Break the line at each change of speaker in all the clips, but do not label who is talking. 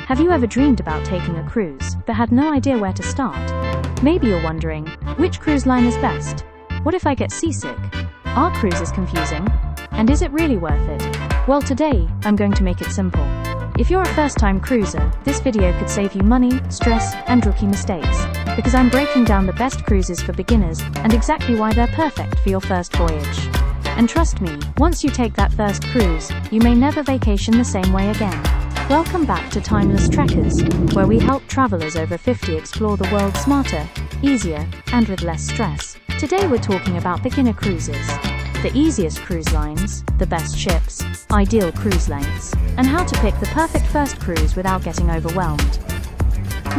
Have you ever dreamed about taking a cruise, but had no idea where to start? Maybe you're wondering, which cruise line is best? What if I get seasick? Are cruises confusing? And is it really worth it? Well, today, I'm going to make it simple. If you're a first-time cruiser, this video could save you money, stress, and rookie mistakes, because I'm breaking down the best cruises for beginners, and exactly why they're perfect for your first voyage. And trust me, once you take that first cruise, you may never vacation the same way again. Welcome back to Timeless Trekkers, where we help travelers over 50 explore the world smarter, easier, and with less stress. Today we're talking about beginner cruises, the easiest cruise lines, the best ships, ideal cruise lengths, and how to pick the perfect first cruise without getting overwhelmed.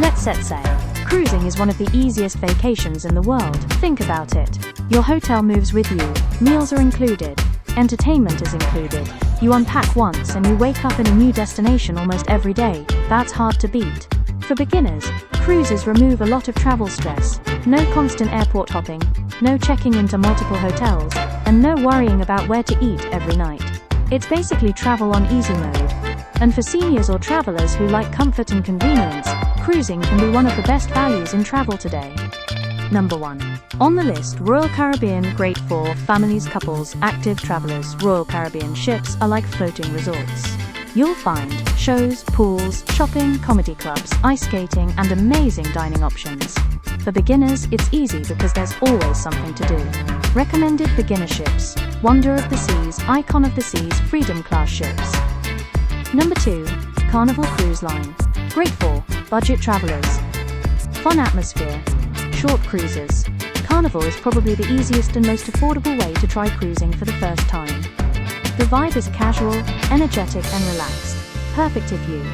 Let's set sail. Cruising is one of the easiest vacations in the world. Think about it. Your hotel moves with you, meals are included, entertainment is included. You unpack once and you wake up in a new destination almost every day. That's hard to beat. For beginners, cruises remove a lot of travel stress. No constant airport hopping, no checking into multiple hotels, and no worrying about where to eat every night. It's basically travel on easy mode. And for seniors or travelers who like comfort and convenience, cruising can be one of the best values in travel today. Number 1. On the list, Royal Caribbean, great for families, couples, active travelers. Royal Caribbean ships are like floating resorts. You'll find shows, pools, shopping, comedy clubs, ice skating, and amazing dining options. For beginners, it's easy because there's always something to do. Recommended beginner ships: Wonder of the Seas, Icon of the Seas, Freedom Class ships. Number 2. Carnival Cruise Line. Great for budget travelers. Fun atmosphere. Short cruises. Carnival is probably the easiest and most affordable way to try cruising for the first time. The vibe is casual, energetic, and relaxed. Perfect if you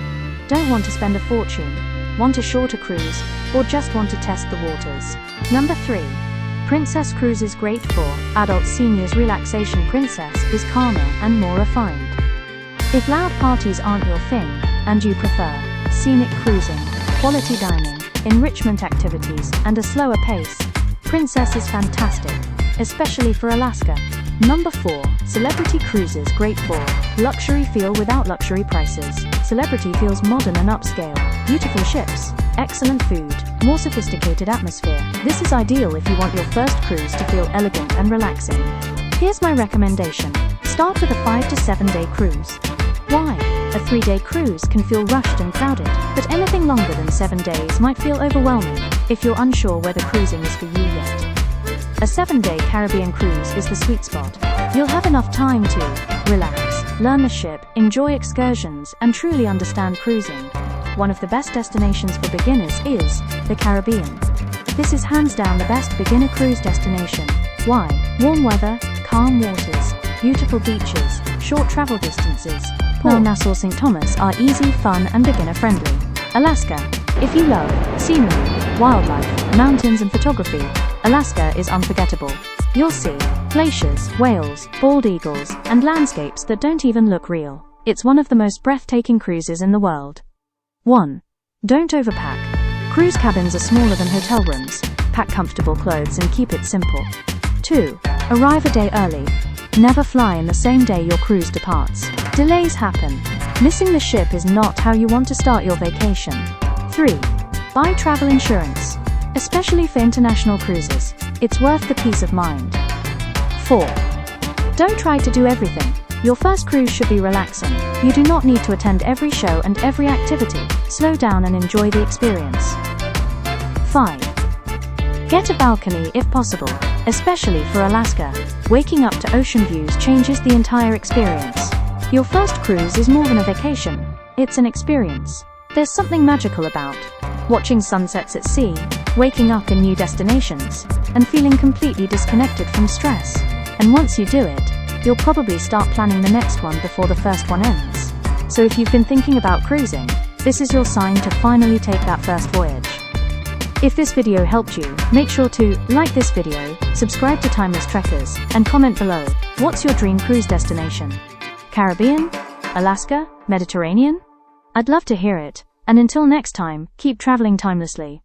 don't want to spend a fortune, want a shorter cruise, or just want to test the waters. Number 3. Princess Cruises, great for adult seniors. Relaxation Princess is calmer and more refined. If loud parties aren't your thing, and you prefer scenic cruising, quality dining, enrichment activities, and a slower pace, Princess is fantastic, especially for Alaska. Number 4. Celebrity Cruises, great for luxury feel without luxury prices. Celebrity feels modern and upscale. Beautiful ships, excellent food, more sophisticated atmosphere. This is ideal if you want your first cruise to feel elegant and relaxing. Here's my recommendation. Start with a 5 to 7 day cruise. Why? A 3-day cruise can feel rushed and crowded, but anything longer than 7 days might feel overwhelming if you're unsure whether cruising is for you yet. A 7-day Caribbean cruise is the sweet spot. You'll have enough time to relax, learn the ship, enjoy excursions, and truly understand cruising. One of the best destinations for beginners is the Caribbean. This is hands down the best beginner cruise destination. Why? Warm weather, calm waters, beautiful beaches, short travel distances. Port Nassau St. Thomas are easy, fun, and beginner-friendly. Alaska. If you love scenery, wildlife, mountains, and photography, Alaska is unforgettable. You'll see glaciers, whales, bald eagles, and landscapes that don't even look real. It's one of the most breathtaking cruises in the world. 1. Don't overpack. Cruise cabins are smaller than hotel rooms. Pack comfortable clothes and keep it simple. 2. Arrive a day early. Never fly in the same day your cruise departs. Delays happen. Missing the ship is not how you want to start your vacation. 3. Buy travel insurance. Especially for international cruises, it's worth the peace of mind. 4. Don't try to do everything. Your first cruise should be relaxing. You do not need to attend every show and every activity. Slow down and enjoy the experience. 5. Get a balcony if possible, especially for Alaska. Waking up to ocean views changes the entire experience. Your first cruise is more than a vacation, it's an experience. There's something magical about watching sunsets at sea, waking up in new destinations, and feeling completely disconnected from stress. And once you do it, you'll probably start planning the next one before the first one ends. So if you've been thinking about cruising, this is your sign to finally take that first voyage. If this video helped you, make sure to like this video, subscribe to Timeless Trekkers, and comment below, what's your dream cruise destination? Caribbean? Alaska? Mediterranean? I'd love to hear it. And until next time, keep traveling timelessly.